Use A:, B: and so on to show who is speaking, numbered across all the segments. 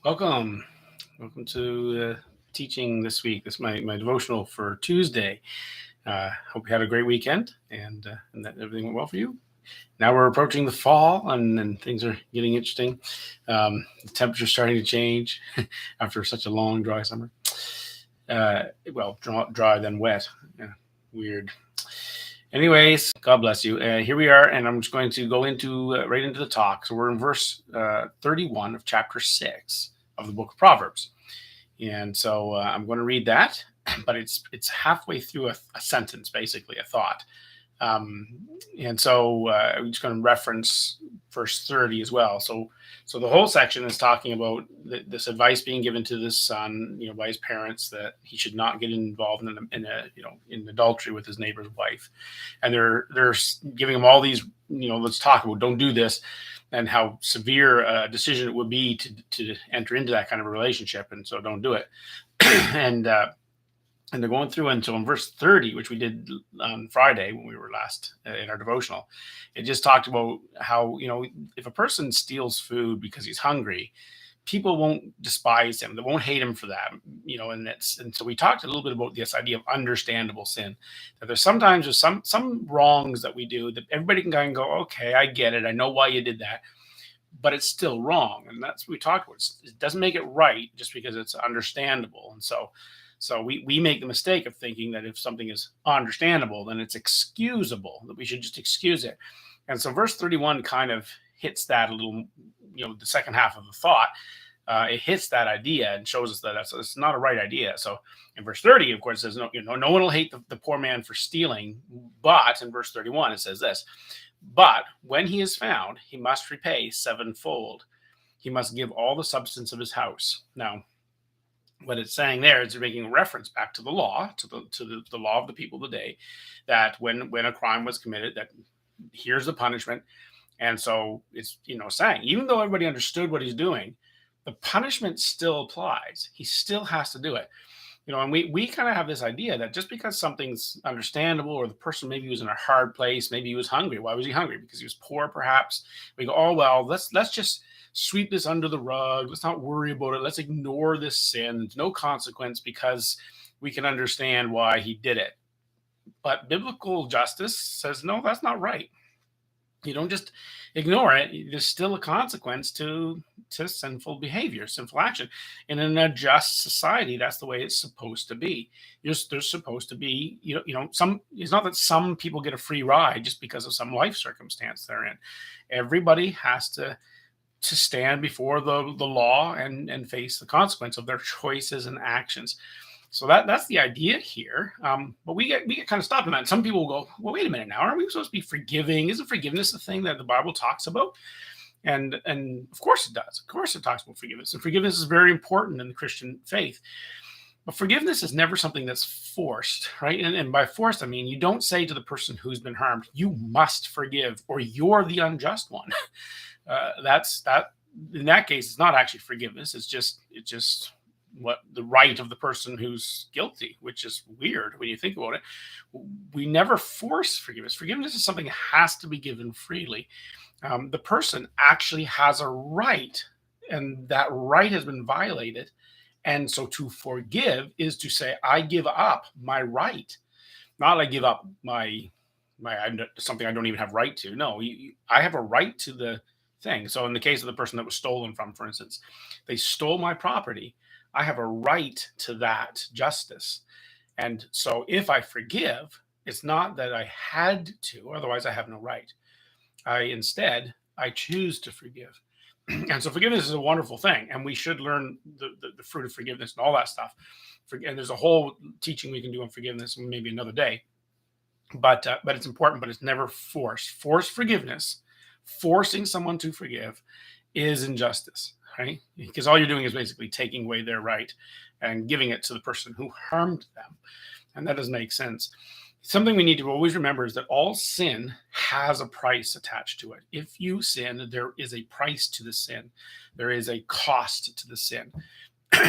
A: Welcome. Welcome to teaching this week. This is my devotional for Tuesday. Hope you had a great weekend and that everything went well for you. Now we're approaching the fall and things are getting interesting. The temperature's starting to change after such a long, dry summer. Dry then wet. Yeah, weird. Anyways, God bless you. Here we are, and I'm just going to go into right into the talk. So we're in verse 31 of chapter 6 of the book of Proverbs. And so I'm going to read that, but it's halfway through a sentence, basically a thought. Um, and so I'm just going to reference verse 30 as well. So the whole section is talking about this advice being given to this son, by his parents, that he should not get involved in adultery with his neighbor's wife. And they're giving him all these, let's talk about, don't do this, and how severe a decision it would be to enter into that kind of a relationship, and so don't do it. and and they're going through until in verse 30, which we did on Friday when we were last in our devotional. It just talked about how, if a person steals food because he's hungry, people won't despise him. They won't hate him for that, and so we talked a little bit about this idea of understandable sin. That there's some wrongs that we do that everybody can kind of go, okay, I get it. I know why you did that, but it's still wrong. And that's what we talked about. It doesn't make it right just because it's understandable. And so we make the mistake of thinking that if something is understandable, then it's excusable, that we should just excuse it. And so verse 31 kind of hits that a little, the second half of the thought. It hits that idea and shows us that it's not a right idea. So in verse 30, of course, it says, no one will hate the poor man for stealing. But in verse 31, it says this: but when he is found, he must repay sevenfold. He must give all the substance of his house. Now, what it's saying there is making a reference back to the law, to the law of the people of the day, that when a crime was committed, that here's the punishment. And so it's saying, even though everybody understood what he's doing, the punishment still applies. He still has to do it. And we kind of have this idea that just because something's understandable, or the person maybe was in a hard place, maybe he was hungry. Why was he hungry? Because he was poor, perhaps. We go, oh well, let's just sweep this under the rug. Let's not worry about it. Let's ignore this sin. There's no consequence because we can understand why he did it. But biblical justice says, no, that's not right. You don't just ignore it. There's still a consequence to sinful behavior, sinful action. In a just society, that's the way it's supposed to be. There's supposed to be, some. It's not that some people get a free ride just because of some life circumstance they're in. Everybody has to stand before the law and face the consequence of their choices and actions. So that's the idea here. But we get kind of stopped on that. And some people will go, well, wait a minute now. Aren't we supposed to be forgiving? Isn't forgiveness the thing that the Bible talks about? And of course it does. Of course it talks about forgiveness. And forgiveness is very important in the Christian faith. But forgiveness is never something that's forced, right? And by forced, I mean, you don't say to the person who's been harmed, you must forgive, or you're the unjust one. That's that. In that case, it's not actually forgiveness. It's just what the right of the person who's guilty, which is weird when you think about it. We never force forgiveness. Forgiveness is something that has to be given freely. The person actually has a right, and that right has been violated. And so to forgive is to say, I give up my right, not I give up my something I don't even have right to. No, I have a right to the thing. So in the case of the person that was stolen from, for instance, they stole my property. I have a right to that justice. And so if I forgive, it's not that I had to, otherwise I have no right. I choose to forgive. And so forgiveness is a wonderful thing. And we should learn the fruit of forgiveness and all that stuff. And there's a whole teaching we can do on forgiveness maybe another day. But it's important, but it's never forced. Forced forgiveness, forcing someone to forgive, is injustice. Right? Because all you're doing is basically taking away their right and giving it to the person who harmed them. And that doesn't make sense. Something we need to always remember is that all sin has a price attached to it. If you sin, there is a price to the sin. There is a cost to the sin.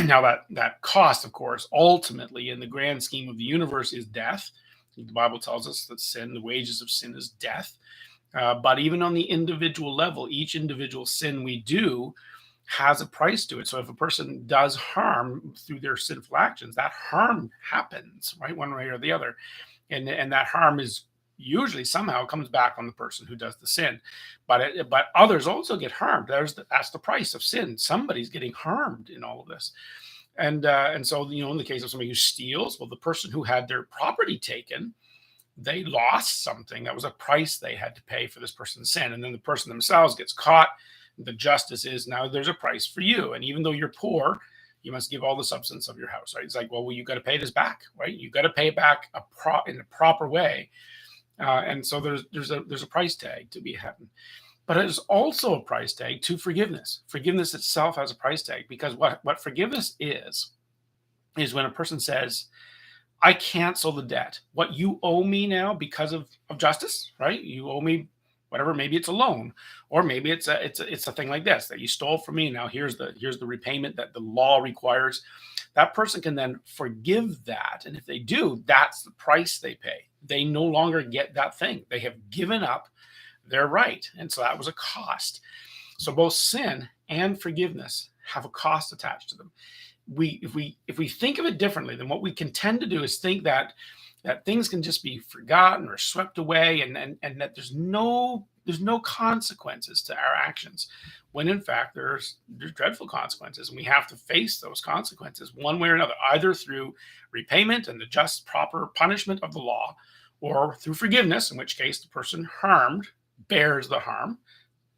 A: Now that cost, of course, ultimately in the grand scheme of the universe is death. The Bible tells us that sin, the wages of sin is death. But even on the individual level, each individual sin we do has a price to it. So if a person does harm through their sinful actions, that harm happens, right, one way or the other, and that harm is usually somehow comes back on the person who does the sin, but others also get harmed. That's the price of sin. Somebody's getting harmed in all of this, and so in the case of somebody who steals, well, the person who had their property taken, they lost something. That was a price they had to pay for this person's sin. And then the person themselves gets caught. The justice is now there's a price for you. And even though you're poor, you must give all the substance of your house, right? It's like, well, you got to pay this back, right? You got to pay it back in a proper way. And so there's a price tag to be had. But there's also a price tag to forgiveness. Forgiveness itself has a price tag, because what forgiveness is when a person says, I cancel the debt. What you owe me now because of justice, right? You owe me whatever. Maybe it's a loan, or maybe it's a thing like this that you stole from me. Now here's the repayment that the law requires. That person can then forgive that, and if they do, that's the price they pay. They no longer get that thing. They have given up their right, and so that was a cost. So both sin and forgiveness have a cost attached to them. If we think of it differently, then what we can tend to do is think that things can just be forgotten or swept away, and that there's no consequences to our actions, when in fact there's dreadful consequences, and we have to face those consequences one way or another, either through repayment and the just proper punishment of the law, or through forgiveness, in which case the person harmed bears the harm.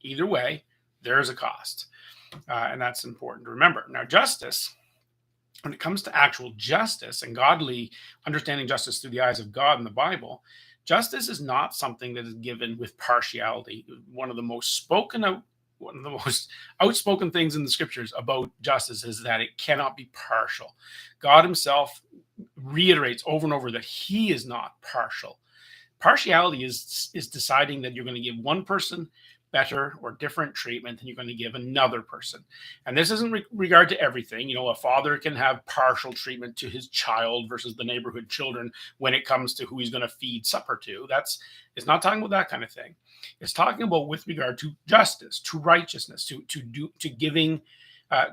A: Either way, there's a cost, and that's important to remember. Now, justice, when it comes to actual justice and godly understanding justice through the eyes of God in the Bible, justice is not something that is given with partiality. One of the most outspoken things in the scriptures about justice is that it cannot be partial. God himself reiterates over and over that he is not partial. Partiality is deciding that you're going to give one person better or different treatment than you're going to give another person. And this isn't regard to everything. A father can have partial treatment to his child versus the neighborhood children when it comes to who he's going to feed supper to. It's not talking about that kind of thing. It's talking about with regard to justice, to righteousness, to giving,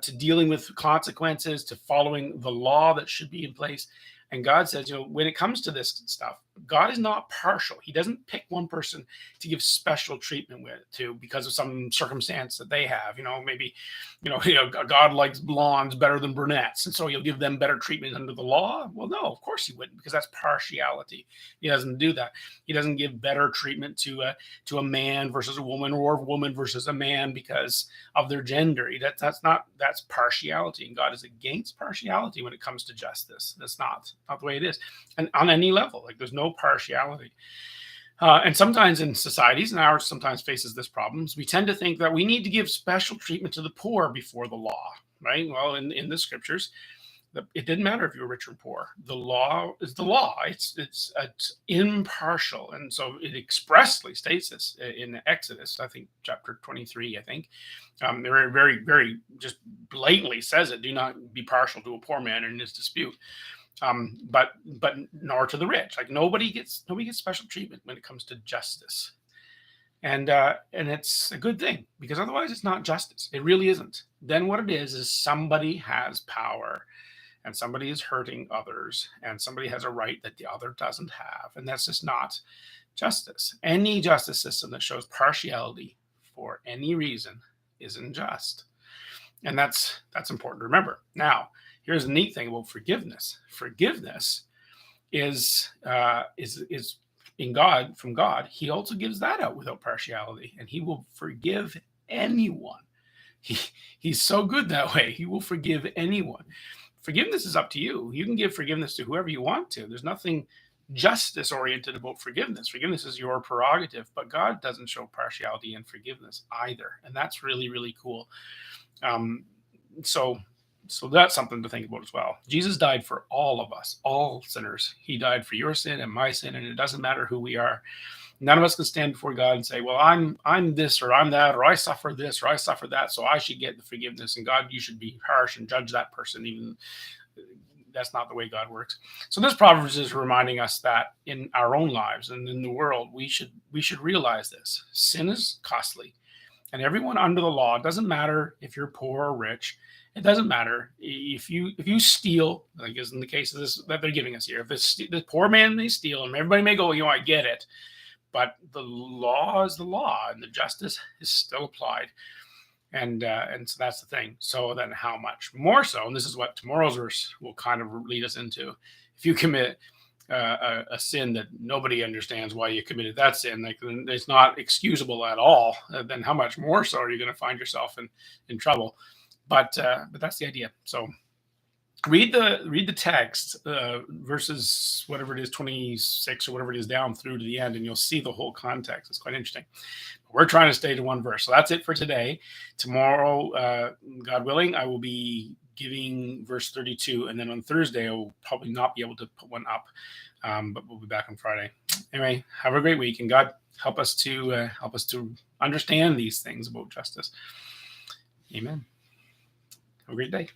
A: to dealing with consequences, to following the law that should be in place. And God says, when it comes to this stuff, God is not partial. He doesn't pick one person to give special treatment to because of some circumstance that they have. Maybe, God likes blondes better than brunettes, and so he'll give them better treatment under the law. Well, no, of course he wouldn't, because that's partiality. He doesn't do that. He doesn't give better treatment to a man versus a woman, or a woman versus a man because of their gender. That's partiality, and God is against partiality when it comes to justice. That's not the way it is, and on any level. Like, there's no partiality. And sometimes in societies, and ours sometimes faces this problem, we tend to think that we need to give special treatment to the poor before the law, right? Well, in the scriptures, it didn't matter if you were rich or poor. The law is the law. It's impartial, and so it expressly states this in Exodus, I think chapter 23. I think very, very, very just blatantly says it. Do not be partial to a poor man in his dispute. But nor to the rich. Like, nobody gets special treatment when it comes to justice, and it's a good thing, because otherwise it's not justice. It really isn't. Then what it is somebody has power, and somebody is hurting others, and somebody has a right that the other doesn't have, and that's just not justice. Any justice system that shows partiality for any reason is unjust, and that's important to remember. Now, here's the neat thing about forgiveness. Forgiveness is in God, from God. He also gives that out without partiality, and he will forgive anyone. He's so good that way. He will forgive anyone. Forgiveness is up to you. You can give forgiveness to whoever you want to. There's nothing justice oriented about forgiveness. Forgiveness is your prerogative, but God doesn't show partiality in forgiveness either, and that's really, really cool. So that's something to think about as well. Jesus died for all of us, all sinners. He died for your sin and my sin, and it doesn't matter who we are. None of us can stand before God and say, well, I'm this, or I'm that, or I suffer this, or I suffer that, so I should get the forgiveness. And God, you should be harsh and judge that person. Even that's not the way God works. So this Proverbs is reminding us that in our own lives and in the world, we should realize this. Sin is costly. And everyone under the law, it doesn't matter if you're poor or rich. It doesn't matter if you steal, like is in the case of this that they're giving us here. If the poor man may steal, and everybody may go, I get it, but the law is the law, and the justice is still applied. And so that's the thing. So then, how much more so? And this is what tomorrow's verse will kind of lead us into. If you commit a sin that nobody understands why you committed that sin, like it's not excusable at all, then how much more so are you going to find yourself in trouble? But that's the idea. So read the text, verses whatever it is, 26 or whatever it is, down through to the end, and you'll see the whole context. It's quite interesting. We're trying to stay to one verse. So that's it for today. Tomorrow, God willing, I will be giving verse 32. And then on Thursday, I will probably not be able to put one up, but we'll be back on Friday. Anyway, have a great week. And God help us to understand these things about justice. Amen. Have a great day.